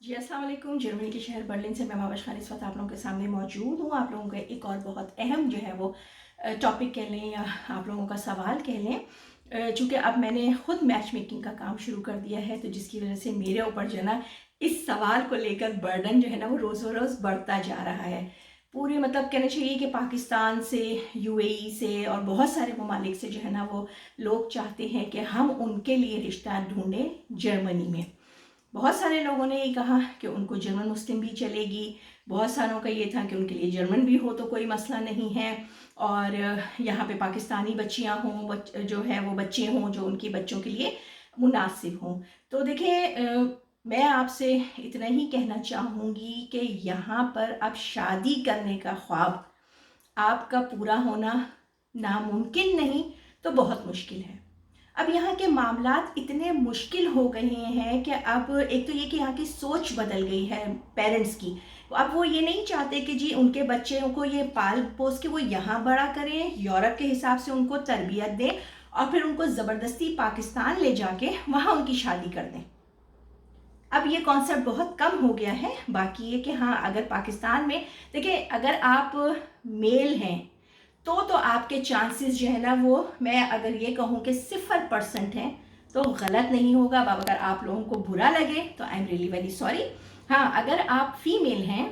जी अस्सलाम वालेकुम। जर्मनी के शहर बर्लिन से मैं महाबश खान इस वक्त आप लोगों के सामने मौजूद हूँ। आप लोगों का एक और बहुत अहम जो है वो टॉपिक कह लें या आप लोगों का सवाल कह लें। चूँकि अब मैंने ख़ुद मैच मेकिंग का काम शुरू कर दिया है, तो जिसकी वजह से मेरे ऊपर जो है ना इस सवाल को लेकर बर्डन जो है ना वो रोज़ रोज़ बढ़ता जा रहा है। पूरे मतलब कहना चाहिए कि पाकिस्तान से, यूएई से और बहुत सारे ममालिक से जो है ना वो लोग चाहते हैं कि हम उनके लिए रिश्ता ढूंढें जर्मनी में। बहुत सारे लोगों ने ये कहा कि उनको जर्मन मुस्लिम भी चलेगी, बहुत सारों का ये था कि उनके लिए जर्मन भी हो तो कोई मसला नहीं है, और यहाँ पे पाकिस्तानी बच्चियाँ हों, जो है वो बच्चे हों जो उनके बच्चों के लिए मुनासिब हों। तो देखिए, मैं आपसे इतना ही कहना चाहूँगी कि यहाँ पर अब शादी करने का ख्वाब आपका पूरा होना नामुमकिन नहीं तो बहुत मुश्किल है। अब यहाँ के मामलात इतने मुश्किल हो गए हैं कि अब एक तो ये कि यहाँ की सोच बदल गई है पेरेंट्स की। अब वो ये नहीं चाहते कि जी उनके बच्चों को ये पाल पोस के वो यहाँ बड़ा करें, यूरोप के हिसाब से उनको तरबियत दें और फिर उनको ज़बरदस्ती पाकिस्तान ले जाके वहाँ उनकी शादी कर दें। अब ये कॉन्सेप्ट बहुत कम हो गया है। बाकी ये कि हाँ, अगर पाकिस्तान में देखिए, अगर आप मेल हैं तो आपके चांसेस जो है ना वो, मैं अगर ये कहूँ कि 0% हैं तो गलत नहीं होगा। अब अगर आप लोगों को बुरा लगे तो I am really very sorry. हाँ, अगर आप फीमेल हैं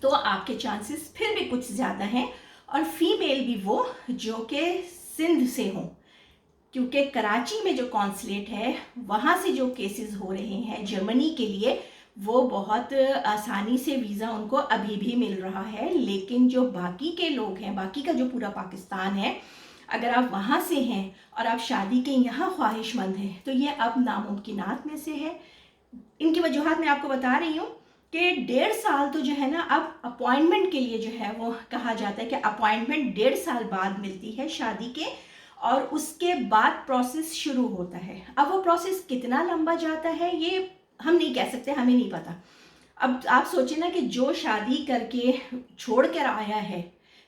तो आपके चांसेस फिर भी कुछ ज़्यादा हैं, और फीमेल भी वो जो कि सिंध से हों, क्योंकि कराची में जो कॉन्सुलेट है वहाँ से जो केसेस हो रहे हैं जर्मनी के लिए, वो बहुत आसानी से वीज़ा उनको अभी भी मिल रहा है। लेकिन जो बाकी के लोग हैं, बाकी का जो पूरा पाकिस्तान है, अगर आप वहाँ से हैं और आप शादी के यहाँ ख्वाहिशमंद हैं तो ये अब नामुमकिनात में से है। इनकी वजूहात मैं आपको बता रही हूँ कि 1.5 साल तो जो है ना अब अपॉइंटमेंट के लिए जो है वो कहा जाता है कि अपॉइंटमेंट 1.5 साल बाद मिलती है शादी के, और उसके बाद प्रोसेस शुरू होता है। अब वो प्रोसेस कितना लंबा जाता है ये हम नहीं कह सकते, हमें नहीं पता। अब आप सोचें ना कि जो शादी करके छोड़ कर आया है,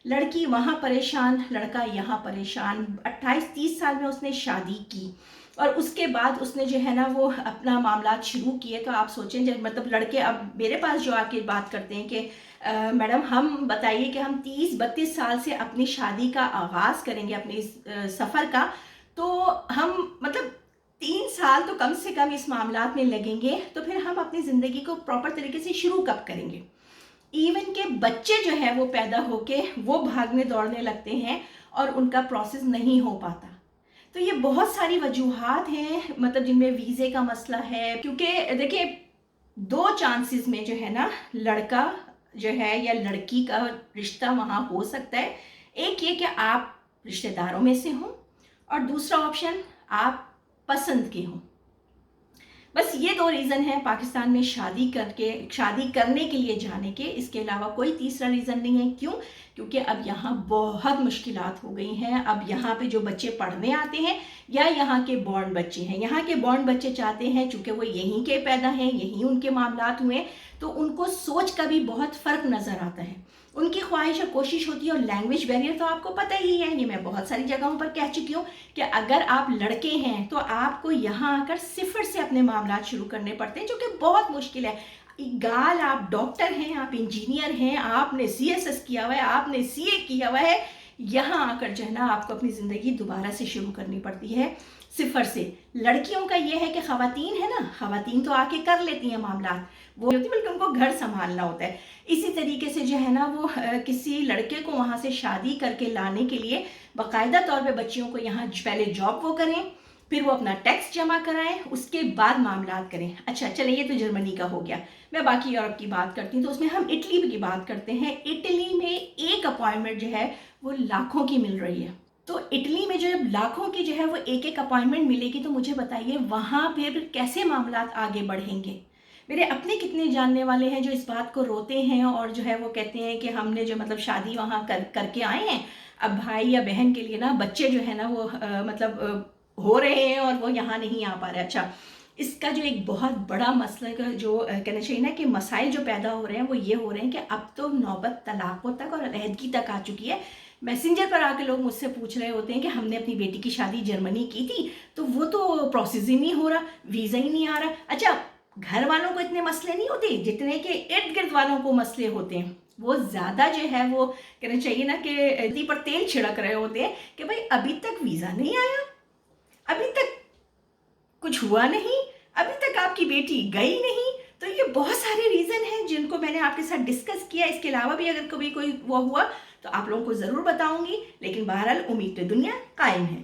लड़की वहाँ परेशान, लड़का यहाँ परेशान, 28-30 साल में उसने शादी की और उसके बाद उसने जो है ना वो अपना मामलात शुरू किए। तो आप सोचें, जब मतलब लड़के अब मेरे पास जो आके बात करते हैं कि मैडम हम बताइए कि हम 30-32 साल से अपनी शादी का आगाज़ करेंगे, अपने इस सफ़र का, तो हम मतलब 3 साल तो कम से कम इस मामलात में लगेंगे, तो फिर हम अपनी ज़िंदगी को प्रॉपर तरीके से शुरू कब करेंगे। इवन के बच्चे जो है वो पैदा होके वो भागने दौड़ने लगते हैं और उनका प्रोसेस नहीं हो पाता। तो ये बहुत सारी वजूहात हैं, मतलब जिनमें वीज़े का मसला है, क्योंकि देखिए 2 चांसेस में जो है ना लड़का जो है या लड़की का रिश्ता वहाँ हो सकता है। एक ये कि आप रिश्तेदारों में से हों, और दूसरा ऑप्शन आप पसंद के हों। बस ये 2 रीज़न हैं पाकिस्तान में शादी करने के लिए जाने के। इसके अलावा कोई तीसरा रीज़न नहीं है। क्यों? क्योंकि अब यहाँ बहुत मुश्किलात हो गई हैं। अब यहाँ पे जो बच्चे पढ़ने आते हैं या यहाँ के बॉर्न बच्चे हैं, यहाँ के बॉर्न बच्चे चाहते हैं, चूँकि वो यहीं के पैदा हैं, यहीं उनके मामलात हुए, तो उनको सोच का भी बहुत फ़र्क नज़र आता है। उनकी ख्वाहिश और कोशिश होती है, और लैंग्वेज बैरियर तो आपको पता ही है, ये मैं बहुत सारी जगहों पर कह चुकी हूँ कि अगर आप लड़के हैं तो आपको यहाँ आकर सिफर से अपने मामलात शुरू करने पड़ते हैं, जो कि बहुत मुश्किल है। गाल आप डॉक्टर हैं, आप इंजीनियर हैं, आपने सीएसएस किया हुआ है, आपने सीए किया हुआ है, यहाँ आकर जो है ना आपको अपनी ज़िंदगी दोबारा से शुरू करनी पड़ती है सिफर से। लड़कियों का ये है कि ख़वातीन है ना, ख़वातीन तो आके कर लेती हैं मामलात, वो होती बल्कि उनको घर संभालना होता है। इसी तरीके से जो है ना वो किसी लड़के को वहाँ से शादी करके लाने के लिए बाकायदा तौर पे बच्चियों को यहाँ पहले जॉब वो करें, फिर वो अपना टैक्स जमा कराएं, उसके बाद मामलात करें। अच्छा चलिए, ये तो जर्मनी का हो गया। मैं बाकी यूरोप की बात करती हूँ, तो उसमें हम इटली की बात करते हैं। इटली में एक अपॉइंटमेंट जो है वो लाखों की मिल रही है। तो इटली में जो लाखों की जो है वो एक अपॉइंटमेंट मिलेगी, तो मुझे बताइए वहाँ फिर कैसे मामलात आगे बढ़ेंगे। मेरे अपने कितने जानने वाले हैं जो इस बात को रोते हैं और जो है वो कहते हैं कि हमने जो मतलब शादी वहाँ करके आए हैं, अब भाई या बहन के लिए ना बच्चे जो है ना वो हो रहे हैं और वो यहाँ नहीं आ पा रहे। अच्छा, इसका जो एक बहुत बड़ा मसला का जो कहना चाहिए ना कि मसाइल जो पैदा हो रहे हैं वो ये हो रहे हैं कि अब तो नौबत तलाक़ों तक और अलहदगी तक आ चुकी है। मैसेंजर पर आके लोग मुझसे पूछ रहे होते हैं कि हमने अपनी बेटी की शादी जर्मनी की थी, तो वो तो प्रोसेस ही नहीं हो रहा, वीज़ा ही नहीं आ रहा। अच्छा, घर वालों को इतने मसले नहीं होते जितने के इर्द गिर्द वालों को मसले होते हैं। वो ज़्यादा जो है वो कहना चाहिए ना कि दी पर तेल छिड़क रहे होते हैं कि भाई अभी तक वीज़ा नहीं आया, अभी तक कुछ हुआ नहीं, अभी तक आपकी बेटी गई नहीं। तो ये बहुत सारे रीज़न हैं जिनको मैंने आपके साथ डिस्कस किया। इसके अलावा भी अगर कभी कोई वो हुआ तो आप लोगों को ज़रूर बताऊंगी, लेकिन बहरहाल उम्मीद तो दुनिया कायम है।